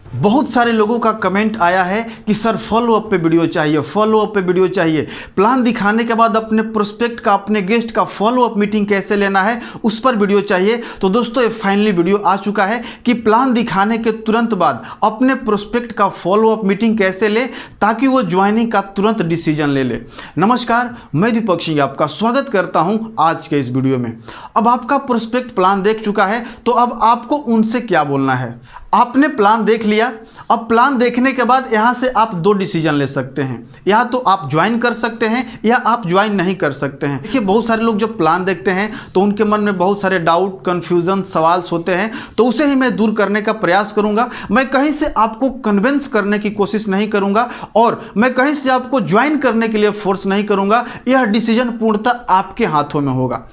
बहुत सारे लोगों का कमेंट आया है कि सर फॉलो अप पे वीडियो चाहिए, फॉलो अप पे वीडियो चाहिए। प्लान दिखाने के बाद अपने प्रोस्पेक्ट का, अपने गेस्ट का फॉलो अप मीटिंग कैसे लेना है उस पर वीडियो चाहिए। तो दोस्तों ये फाइनली वीडियो आ चुका है कि प्लान दिखाने के तुरंत बाद अपने प्रोस्पेक्ट का फॉलो अप मीटिंग कैसे ले ताकि वो ज्वाइनिंग का तुरंत डिसीजन ले ले। नमस्कार, मैं दीपक सिंह आपका स्वागत करता हूं आज के इस वीडियो में। अब आपका प्रोस्पेक्ट प्लान देख चुका है तो अब आपको उनसे क्या बोलना है। आपने प्लान देख लिया, अब प्लान देखने के बाद यहाँ से आप दो डिसीजन ले सकते हैं। या तो आप ज्वाइन कर सकते हैं या आप ज्वाइन नहीं कर सकते हैं। देखिए बहुत सारे लोग जब प्लान देखते हैं तो उनके मन में बहुत सारे डाउट, कन्फ्यूज़न, सवाल होते हैं, तो उसे ही मैं दूर करने का प्रयास करूंगा। मैं कहीं से आपको कन्विंस करने की कोशिश नहीं करूंगा और मैं कहीं से आपको ज्वाइन करने के लिए फोर्स नहीं करूंगा। यह डिसीजन पूर्णतः आपके हाथों में होगा।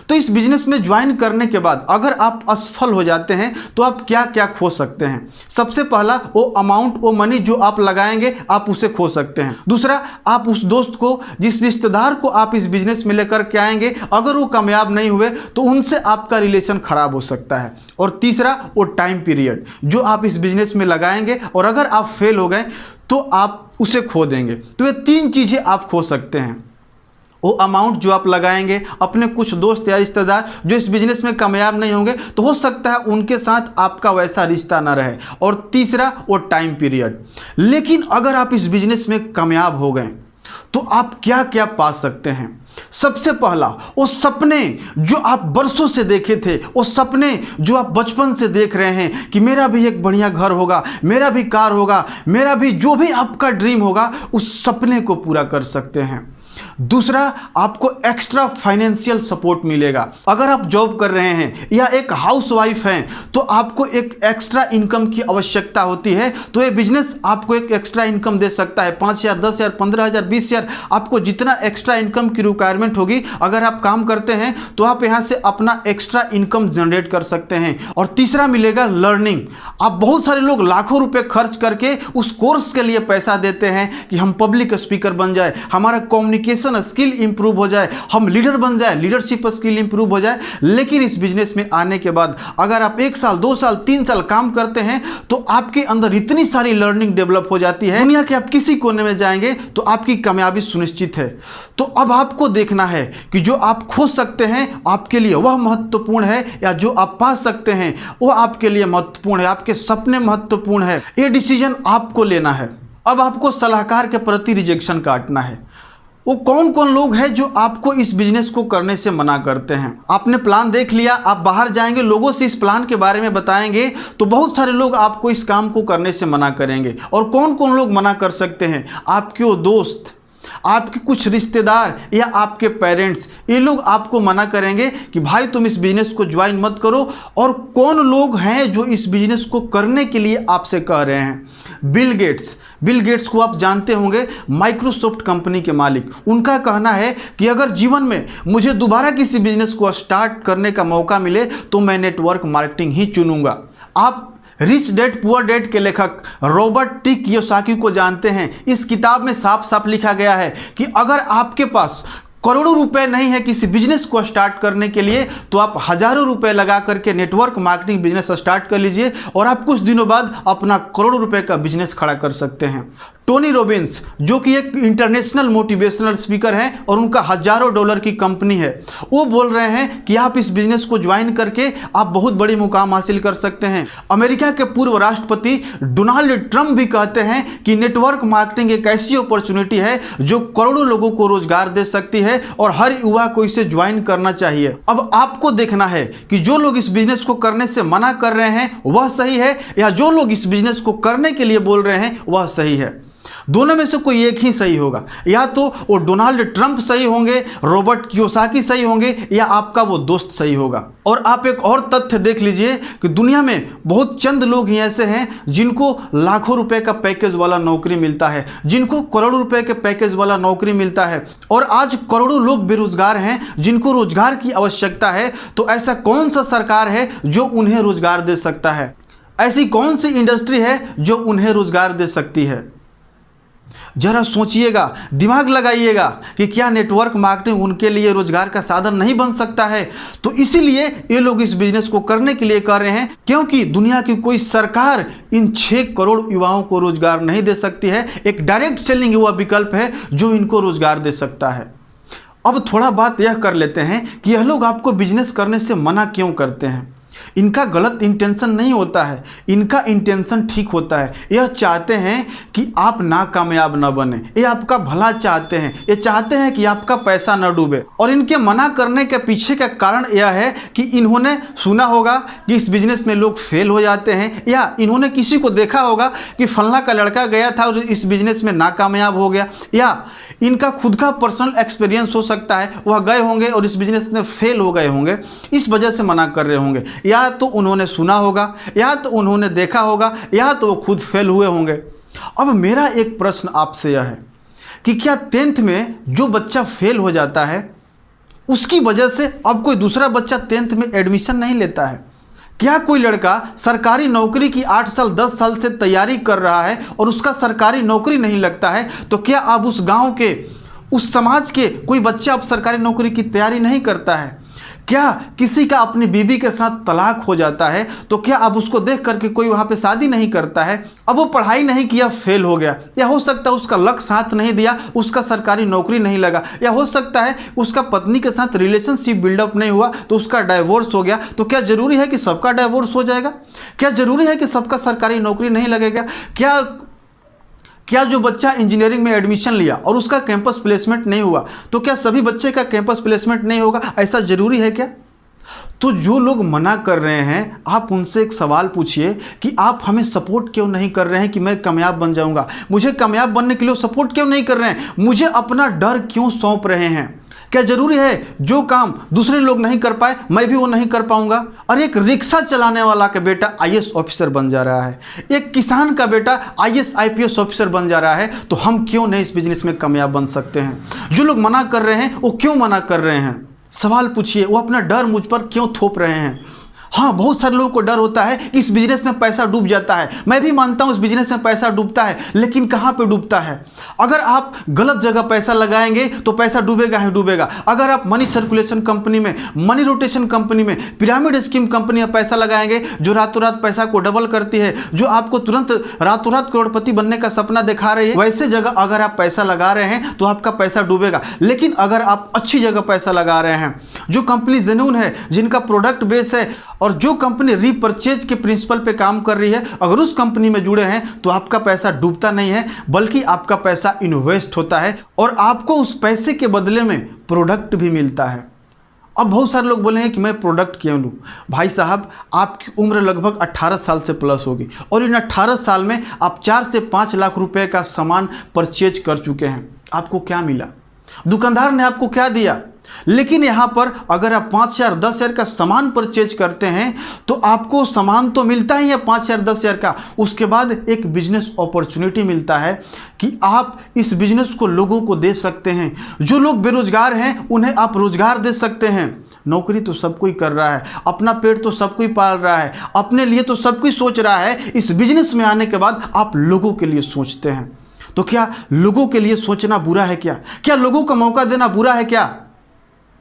तो इस बिजनेस में ज्वाइन करने के बाद अगर आप असफल हो जाते हैं तो आप क्या क्या खो सकते हैं। सबसे पहला, वो अमाउंट, वो मनी जो आप लगाएंगे आप उसे खो सकते हैं। दूसरा, आप उस दोस्त को, जिस रिश्तेदार को आप इस बिजनेस में लेकर के आएंगे, अगर वो कामयाब नहीं हुए तो उनसे आपका रिलेशन खराब हो सकता है। और तीसरा, वो टाइम पीरियड जो आप इस बिजनेस में लगाएंगे और अगर आप फेल हो गए तो आप उसे खो देंगे। तो ये तीन चीजें आप खो सकते हैं। वो अमाउंट जो आप लगाएंगे, अपने कुछ दोस्त या रिश्तेदार जो इस बिजनेस में कामयाब नहीं होंगे तो हो सकता है उनके साथ आपका वैसा रिश्ता ना रहे। और तीसरा, वो टाइम पीरियड। लेकिन अगर आप इस बिजनेस में कामयाब हो गए तो आप क्या क्या पा सकते हैं। सबसे पहला, वो सपने जो आप बरसों से देखे थे, वो सपने जो आप बचपन से देख रहे हैं कि मेरा भी एक बढ़िया घर होगा, मेरा भी कार होगा, मेरा भी जो भी आपका ड्रीम होगा, उस सपने को पूरा कर सकते हैं। दूसरा, आपको एक्स्ट्रा फाइनेंशियल सपोर्ट मिलेगा। अगर आप जॉब कर रहे हैं या एक हाउसवाइफ हैं तो आपको एक एक्स्ट्रा इनकम की आवश्यकता होती है। तो ये बिजनेस आपको एक एक्स्ट्रा इनकम दे सकता है। 5,000, 10,000, 15,000, 20,000, आपको जितना एक्स्ट्रा इनकम की रिक्वायरमेंट होगी, अगर आप काम करते हैं तो आप यहाँ से अपना एक्स्ट्रा इनकम जनरेट कर सकते हैं। और तीसरा मिलेगा लर्निंग। आप बहुत सारे लोग लाखों रुपए खर्च करके उस कोर्स के लिए पैसा देते हैं कि हम पब्लिक स्पीकर बन जाए, हमारा कम्युनिकेशन स्किल इंप्रूव हो जाए, हम लीडर बन जाए, लीडरशिप स्किल इंप्रूव हो जाए। लेकिन इस बिजनेस में आने के बाद अगर आप 1 साल, 2 साल, 3 साल काम करते हैं तो आपके अंदर इतनी सारी लर्निंग डेवलप हो जाती है, दुनिया के आप किसी कोने में जाएंगे तो आपकी कामयाबी सुनिश्चित है। तो अब आपको देखना है कि जो आप खो सकते हैं आपके लिए वह महत्वपूर्ण है या जो आप पा सकते हैं वह आपके लिए महत्वपूर्ण है, आपके सपने महत्वपूर्ण है। यह डिसीजन आपको लेना है। अब आपको सलाहकार के प्रति रिजेक्शन काटना है। वो कौन कौन लोग हैं जो आपको इस बिजनेस को करने से मना करते हैं। आपने प्लान देख लिया, आप बाहर जाएंगे, लोगों से इस प्लान के बारे में बताएंगे तो बहुत सारे लोग आपको इस काम को करने से मना करेंगे। और कौन कौन लोग मना कर सकते हैं? आपके वो दोस्त, आपके कुछ रिश्तेदार या आपके पेरेंट्स, ये लोग आपको मना करेंगे कि भाई तुम इस बिजनेस को ज्वाइन मत करो। और कौन लोग हैं जो इस बिजनेस को करने के लिए आपसे कह रहे हैं? बिल गेट्स को आप जानते होंगे, माइक्रोसॉफ्ट कंपनी के मालिक। उनका कहना है कि अगर जीवन में मुझे दोबारा किसी बिजनेस को स्टार्ट करने का मौका मिले तो मैं नेटवर्क मार्केटिंग ही चुनूंगा। आप रिच डैड पुअर डैड के लेखक रॉबर्ट टी कियोसाकी को जानते हैं। इस किताब में साफ साफ लिखा गया है कि अगर आपके पास करोड़ों रुपए नहीं है किसी बिजनेस को स्टार्ट करने के लिए तो आप हजारों रुपए लगा करके नेटवर्क मार्केटिंग बिजनेस स्टार्ट कर लीजिए और आप कुछ दिनों बाद अपना करोड़ों रुपए का बिजनेस खड़ा कर सकते हैं। टोनी रॉबिन्स जो कि एक इंटरनेशनल मोटिवेशनल स्पीकर हैं और उनका हजारों डॉलर की कंपनी है, वो बोल रहे हैं कि आप इस बिजनेस को ज्वाइन करके आप बहुत बड़ी मुकाम हासिल कर सकते हैं। अमेरिका के पूर्व राष्ट्रपति डोनाल्ड ट्रंप भी कहते हैं कि नेटवर्क मार्केटिंग एक ऐसी अपॉर्चुनिटी है जो करोड़ों लोगों को रोजगार दे सकती है और हर युवा को इसे ज्वाइन करना चाहिए। अब आपको देखना है कि जो लोग इस बिजनेस को करने से मना कर रहे हैं वह सही है या जो लोग इस बिजनेस को करने के लिए बोल रहे हैं वह सही है। दोनों में से कोई एक ही सही होगा। या तो वो डोनाल्ड ट्रंप सही होंगे, रॉबर्ट कियोसाकी सही होंगे या आपका वो दोस्त सही होगा। और आप एक और तथ्य देख लीजिए कि दुनिया में बहुत चंद लोग ही ऐसे हैं जिनको लाखों रुपए का पैकेज वाला नौकरी मिलता है, जिनको करोड़ों रुपए के पैकेज वाला नौकरी मिलता है। और आज करोड़ों लोग बेरोजगार हैं जिनको रोजगार की आवश्यकता है। तो ऐसा कौन सा सरकार है जो उन्हें रोजगार दे सकता है? ऐसी कौन सी इंडस्ट्री है जो उन्हें रोजगार दे सकती है? जरा सोचिएगा, दिमाग लगाइएगा कि क्या नेटवर्क मार्केटिंग उनके लिए रोजगार का साधन नहीं बन सकता है। तो इसीलिए ये लोग इस बिजनेस को करने के लिए कर रहे हैं, क्योंकि दुनिया की कोई सरकार इन 6 करोड़ युवाओं को रोजगार नहीं दे सकती है। एक डायरेक्ट सेलिंग युवा विकल्प है जो इनको रोजगार दे सकता है। अब थोड़ा बात यह कर लेते हैं कि यह लोग आपको बिजनेस करने से मना क्यों करते हैं। इनका गलत इंटेंशन नहीं होता है, इनका इंटेंशन ठीक होता है। यह चाहते हैं कि आप नाकामयाब ना बने, ये आपका भला चाहते हैं, ये चाहते हैं कि आपका पैसा ना डूबे। और इनके मना करने के पीछे का कारण यह है कि इन्होंने सुना होगा कि इस बिजनेस में लोग फेल हो जाते हैं, या इन्होंने किसी को देखा होगा कि फलना का लड़का गया था और इस बिजनेस में नाकामयाब हो गया, या इनका खुद का पर्सनल एक्सपीरियंस हो सकता है, वह गए होंगे और इस बिजनेस में फेल हो गए होंगे, इस वजह से मना कर रहे होंगे। या तो उन्होंने सुना होगा, या तो उन्होंने देखा होगा, या तो वो खुद फेल हुए होंगे। अब मेरा एक प्रश्न आपसे यह है कि क्या 10th में जो बच्चा फेल हो जाता है उसकी वजह से अब कोई दूसरा बच्चा 10th में एडमिशन नहीं लेता है? क्या कोई लड़का सरकारी नौकरी की 8 साल 10 साल से तैयारी कर रहा है और उसका सरकारी नौकरी नहीं लगता है, तो क्या अब उस गांव के, उस समाज के कोई बच्चा अब सरकारी नौकरी की तैयारी नहीं करता है? क्या किसी का अपनी बीवी के साथ तलाक हो जाता है तो क्या अब उसको देख करके कोई वहाँ पे शादी नहीं करता है? अब वो पढ़ाई नहीं किया, फेल हो गया, या हो सकता है उसका लक साथ नहीं दिया, उसका सरकारी नौकरी नहीं लगा, या हो सकता है उसका पत्नी के साथ रिलेशनशिप बिल्डअप नहीं हुआ तो उसका डाइवोर्स हो गया। तो क्या ज़रूरी है कि सबका डाइवोर्स हो जाएगा? क्या ज़रूरी है कि सबका सरकारी नौकरी नहीं लगेगा? क्या जो बच्चा इंजीनियरिंग में एडमिशन लिया और उसका कैंपस प्लेसमेंट नहीं हुआ तो क्या सभी बच्चे का कैंपस प्लेसमेंट नहीं होगा? ऐसा ज़रूरी है क्या? तो जो लोग मना कर रहे हैं, आप उनसे एक सवाल पूछिए कि आप हमें सपोर्ट क्यों नहीं कर रहे हैं कि मैं कामयाब बन जाऊंगा? मुझे कामयाब बनने के लिए सपोर्ट क्यों नहीं कर रहे हैं? मुझे अपना डर क्यों सौंप रहे हैं? क्या जरूरी है जो काम दूसरे लोग नहीं कर पाए मैं भी वो नहीं कर पाऊंगा? और एक रिक्शा चलाने वाला का बेटा आईएएस ऑफिसर बन जा रहा है, एक किसान का बेटा आईएएस आईपीएस ऑफिसर बन जा रहा है, तो हम क्यों नहीं इस बिजनेस में कामयाब बन सकते हैं? जो लोग मना कर रहे हैं वो क्यों मना कर रहे हैं? सवाल पूछिए, वो अपना डर मुझ पर क्यों थोप रहे हैं? हाँ, बहुत सारे लोगों को डर होता है कि इस बिजनेस में पैसा डूब जाता है। मैं भी मानता हूँ इस बिजनेस में पैसा डूबता है, लेकिन कहाँ पे डूबता है? अगर आप गलत जगह पैसा लगाएंगे तो पैसा डूबेगा ही डूबेगा। अगर आप मनी सर्कुलेशन कंपनी में, मनी रोटेशन कंपनी में, पिरामिड स्कीम कंपनी में पैसा लगाएंगे जो रातों रात पैसा को डबल करती है, जो आपको तुरंत रातों रात करोड़पति बनने का सपना दिखा रही है, वैसे जगह अगर आप पैसा लगा रहे हैं तो आपका पैसा डूबेगा। लेकिन अगर आप अच्छी जगह पैसा लगा रहे हैं, जो कंपनी जेन्युइन है, जिनका प्रोडक्ट बेस है और जो कंपनी रीपर्चेज के प्रिंसिपल पे काम कर रही है, अगर उस कंपनी में जुड़े हैं तो आपका पैसा डूबता नहीं है, बल्कि आपका पैसा इन्वेस्ट होता है और आपको उस पैसे के बदले में प्रोडक्ट भी मिलता है। अब बहुत सारे लोग बोले हैं कि मैं प्रोडक्ट क्यों लूँ? भाई साहब, आपकी उम्र लगभग 18 साल से प्लस होगी और इन 18 साल में आप 4 से 5 लाख रुपए का सामान परचेज कर चुके हैं। आपको क्या मिला? दुकानदार ने आपको क्या दिया? लेकिन यहाँ पर अगर आप 5,000 10,000 का सामान परचेज करते हैं तो आपको सामान तो मिलता ही है 5,000 10,000 का, उसके बाद एक बिजनेस अपॉर्चुनिटी मिलता है कि आप इस बिजनेस को लोगों को दे सकते हैं। जो लोग बेरोजगार हैं उन्हें आप रोजगार दे सकते हैं। नौकरी तो सब कोई कर रहा है, अपना पेट तो सब कोई पाल रहा है, अपने लिए तो सब कोई सोच रहा है। इस बिजनेस में आने के बाद आप लोगों के लिए सोचते हैं। तो क्या लोगों के लिए सोचना बुरा है क्या? क्या लोगों को मौका देना बुरा है क्या?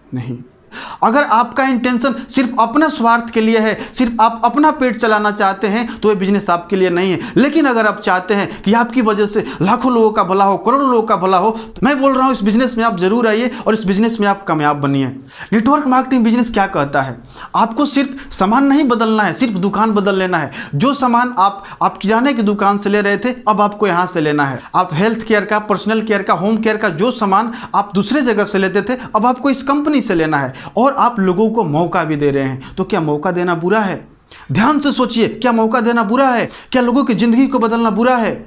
नहीं। अगर आपका इंटेंशन सिर्फ अपना स्वार्थ के लिए है, सिर्फ आप अपना पेट चलाना चाहते हैं, तो ये बिजनेस आपके लिए नहीं है। लेकिन अगर आप चाहते हैं कि आपकी वजह से लाखों लोगों का भला हो, करोड़ों लोगों का भला हो, तो मैं बोल रहा हूं इस बिजनेस में आप जरूर आइए और इस बिजनेस में आप कामयाब बनिए। नेटवर्क मार्केटिंग बिजनेस क्या कहता है? आपको सिर्फ सामान नहीं बदलना है, सिर्फ दुकान बदल लेना है। जो सामान आप किराने की दुकान से ले रहे थे, अब आपको यहां से लेना है। आप हेल्थ केयर का, पर्सनल केयर का, होम केयर का जो सामान आप दूसरे जगह से लेते थे, अब आपको इस कंपनी से लेना है। और आप लोगों को मौका भी दे रहे हैं। तो क्या मौका देना बुरा है? ध्यान से सोचिए, क्या मौका देना बुरा है? क्या लोगों की जिंदगी को बदलना बुरा है?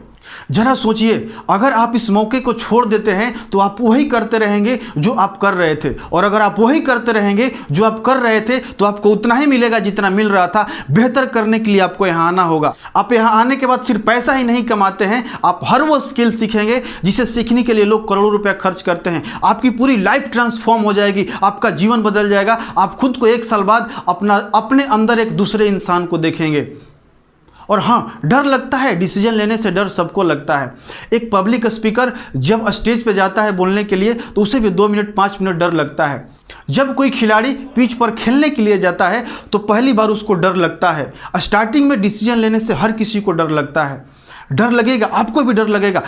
जरा सोचिए, अगर आप इस मौके को छोड़ देते हैं तो आप वही करते रहेंगे जो आप कर रहे थे, और अगर आप वही करते रहेंगे जो आप कर रहे थे तो आपको उतना ही मिलेगा जितना मिल रहा था। बेहतर करने के लिए आपको यहाँ आना होगा। आप यहाँ आने के बाद सिर्फ पैसा ही नहीं कमाते हैं, आप हर वो स्किल सीखेंगे जिसे सीखने के लिए लोग करोड़ों रुपया खर्च करते हैं। आपकी पूरी लाइफ ट्रांसफॉर्म हो जाएगी, आपका जीवन बदल जाएगा। आप खुद को 1 साल बाद अपने अंदर एक दूसरे इंसान को देखेंगे। और हाँ, डर लगता है, डिसीजन लेने से डर सबको लगता है। एक पब्लिक स्पीकर जब स्टेज पे जाता है बोलने के लिए तो उसे भी 2 मिनट 5 मिनट डर लगता है। जब कोई खिलाड़ी पिच पर खेलने के लिए जाता है तो पहली बार उसको डर लगता है। स्टार्टिंग में डिसीजन लेने से हर किसी को डर लगता है। डर लगेगा, आपको भी डर लगेगा।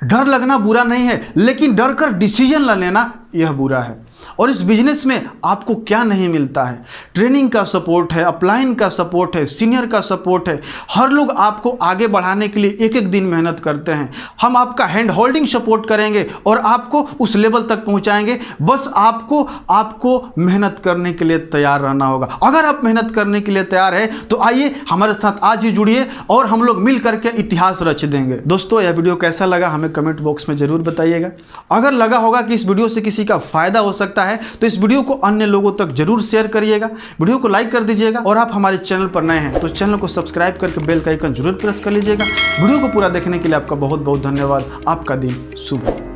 डर लगना बुरा नहीं है, लेकिन डर कर डिसीजन न लेना यह बुरा है। और इस बिजनेस में आपको क्या नहीं मिलता है? ट्रेनिंग का सपोर्ट है, अपलाइन का सपोर्ट है, सीनियर का सपोर्ट है। हर लोग आपको आगे बढ़ाने के लिए एक एक दिन मेहनत करते हैं। हम आपका हैंड होल्डिंग सपोर्ट करेंगे और आपको उस लेवल तक पहुंचाएंगे। बस आपको मेहनत करने के लिए तैयार रहना होगा। अगर आप मेहनत करने के लिए तैयार है तो आइए हमारे साथ आज ही जुड़िए और हम लोग मिल करके इतिहास रच देंगे। दोस्तों, यह वीडियो कैसा लगा हमें कमेंट बॉक्स में जरूर बताइएगा। अगर लगा होगा कि इस वीडियो से किसी का फायदा हो सकता है तो इस वीडियो को अन्य लोगों तक जरूर शेयर करिएगा। वीडियो को लाइक कर दीजिएगा और आप हमारे चैनल पर नए हैं तो चैनल को सब्सक्राइब करके बेल का आइकन जरूर प्रेस कर लीजिएगा। वीडियो को पूरा देखने के लिए आपका बहुत बहुत धन्यवाद। आपका दिन शुभ हो।